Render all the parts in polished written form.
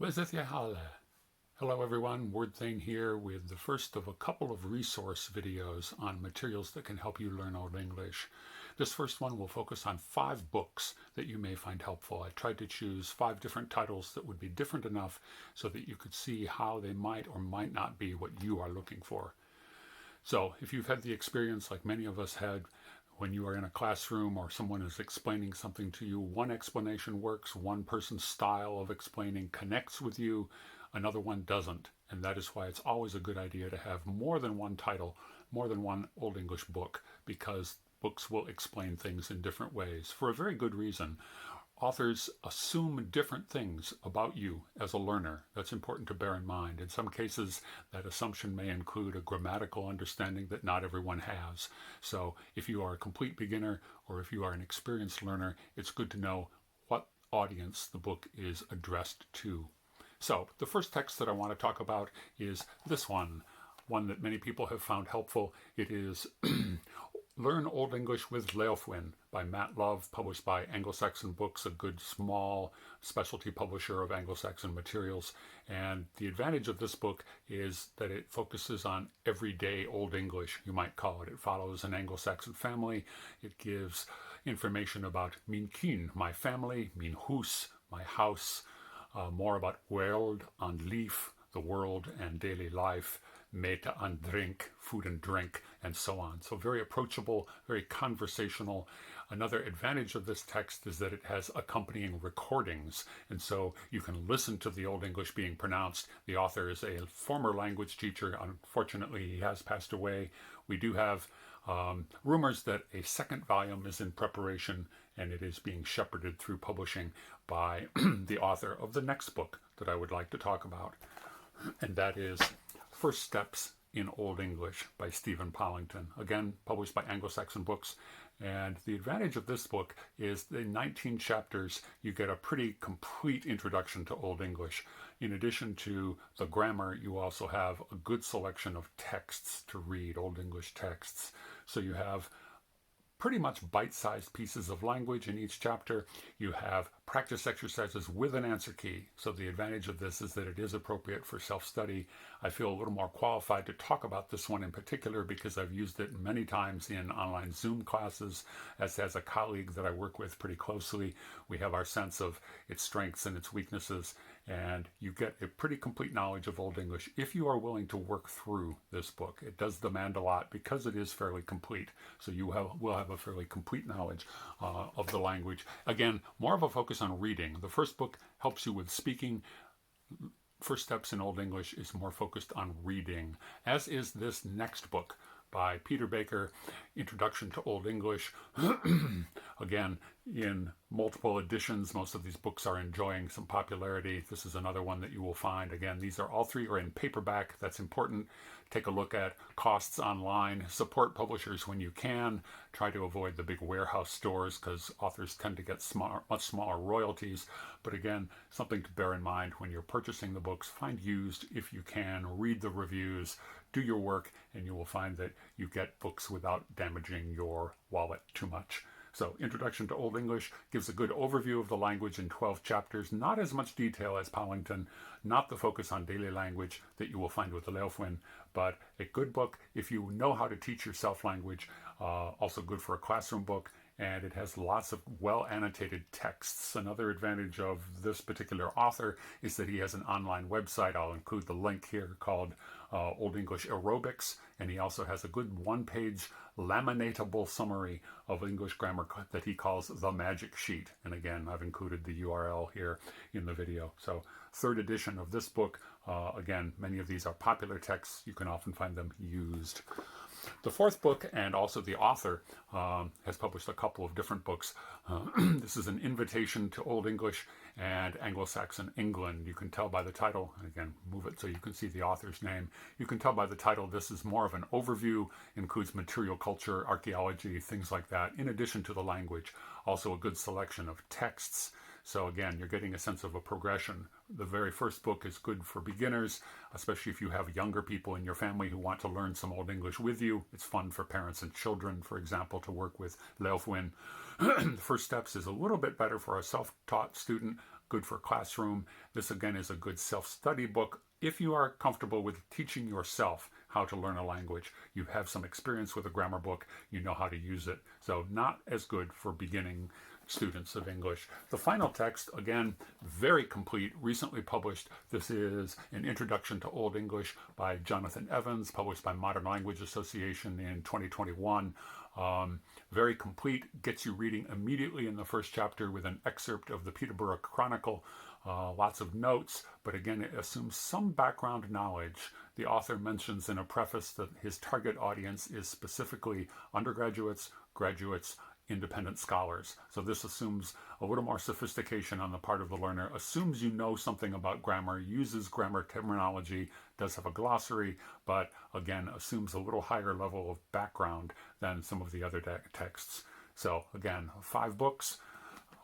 Hello everyone, Word Thing here with the first of a couple of resource videos on materials that can help you learn Old English. This first one will focus on 5 books that you may find helpful. I tried to choose 5 different titles that would be different enough so that you could see how they might or might not be what you are looking for. So if you've had the experience like many of us had when you are in a classroom or someone is explaining something to you, one explanation works, one person's style of explaining connects with you, another one doesn't. And that is why it's always a good idea to have more than one title, more than one Old English book, because books will explain things in different ways for a very good reason. Authors assume different things about you as a learner. That's important to bear in mind. In some cases, that assumption may include a grammatical understanding that not everyone has. So if you are a complete beginner or if you are an experienced learner, it's good to know what audience the book is addressed to. So the first text that I want to talk about is this one that many people have found helpful. It is Learn Old English with Leofwin by Matt Love, published by Anglo-Saxon Books, a good small specialty publisher of Anglo-Saxon materials. And the advantage of this book is that it focuses on everyday Old English, you might call it. It follows an Anglo-Saxon family. It gives information about min kyn, my family, min hus, my house, more about world and leaf, the world and daily life, meta and drink, food and drink, and so on. So very approachable, very conversational. Another advantage of this text is that it has accompanying recordings, and so you can listen to the Old English being pronounced. The author is a former language teacher. Unfortunately, he has passed away. We do have rumors that a second volume is in preparation, and it is being shepherded through publishing by the author of the next book that I would like to talk about, and that is First Steps in Old English by Stephen Pollington, again published by Anglo-Saxon Books. And the advantage of this book is in 19 chapters you get a pretty complete introduction to Old English. In addition to the grammar, you also have a good selection of texts to read, Old English texts. So you have pretty much bite-sized pieces of language in each chapter. You have practice exercises with an answer key. So the advantage of this is that it is appropriate for self-study. I feel a little more qualified to talk about this one in particular because I've used it many times in online Zoom classes, as a colleague that I work with pretty closely. We have our sense of its strengths and its weaknesses, and you get a pretty complete knowledge of Old English if you are willing to work through this book. It does demand a lot because it is fairly complete, so you will have a fairly complete knowledge of the language. Again, more of a focus on reading. The first book helps you with speaking. First Steps in Old English is more focused on reading, as is this next book by Peter Baker, Introduction to Old English. Again, in multiple editions. Most of these books are enjoying some popularity. This is another one that you will find. Again, these are all 3 are in paperback. That's important. Take a look at costs online. Support publishers when you can. Try to avoid the big warehouse stores because authors tend to get much smaller royalties. But again, something to bear in mind when you're purchasing the books. Find used if you can. Read the reviews. Do your work, and you will find that you get books without damaging your wallet too much. So Introduction to Old English gives a good overview of the language in 12 chapters, not as much detail as Pollington, not the focus on daily language that you will find with the Leofwin, but a good book if you know how to teach yourself language, also good for a classroom book, and it has lots of well-annotated texts. Another advantage of this particular author is that he has an online website. I'll include the link here called Old English Aerobics, and he also has a good one-page laminatable summary of English grammar that he calls the Magic Sheet. And again, I've included the URL here in the video. So 3rd edition of this book. Again, many of these are popular texts. You can often find them used. The 4th book, and also the author, has published a couple of different books. This is an invitation to Old English and Anglo-Saxon England. You can tell by the title, again, move it so you can see the author's name. You can tell by the title this is more of an overview, includes material culture, archaeology, things like that, in addition to the language. Also a good selection of texts. So again, you're getting a sense of a progression. The very first book is good for beginners, especially if you have younger people in your family who want to learn some Old English with you. It's fun for parents and children, for example, to work with Leofwin. First Steps is a little bit better for a self-taught student. good for classroom. This again is a good self-study book. If you are comfortable with teaching yourself how to learn a language, you have some experience with a grammar book, you know how to use it. So not as good for beginning students of English. The final text, again, very complete, recently published. This is an introduction to Old English by Jonathan Evans, published by Modern Language Association in 2021. Very complete, gets you reading immediately in the first chapter with an excerpt of the Peterborough Chronicle, lots of notes, but again, it assumes some background knowledge. The author mentions in a preface that his target audience is specifically undergraduates, graduates, independent scholars. So this assumes a little more sophistication on the part of the learner, assumes you know something about grammar, uses grammar terminology, does have a glossary, but again, assumes a little higher level of background than some of the other texts. So again, 5 books.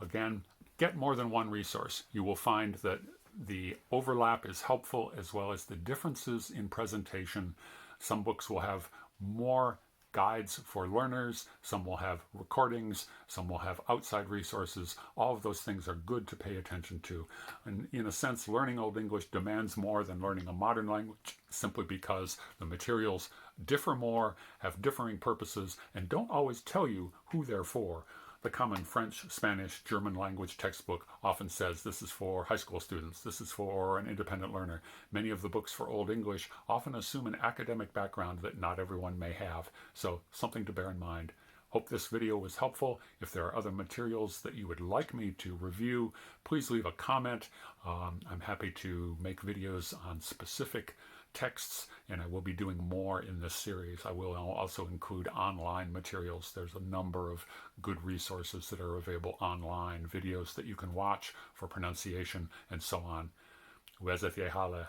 Again, get more than one resource. You will find that the overlap is helpful as well as the differences in presentation. Some books will have more guides for learners, some will have recordings, some will have outside resources. All of those things are good to pay attention to. And in a sense, learning Old English demands more than learning a modern language, simply because the materials differ more, have differing purposes, and don't always tell you who they're for. The common French, Spanish, German language textbook often says this is for high school students, this is for an independent learner. Many of the books for Old English often assume an academic background that not everyone may have, so something to bear in mind. Hope this video was helpful. If there are other materials that you would like me to review, please leave a comment. I'm happy to make videos on specific texts, and I will be doing more in this series. I will also include online materials. There's a number of good resources that are available online, videos that you can watch for pronunciation and so on. Wezeth Yehala.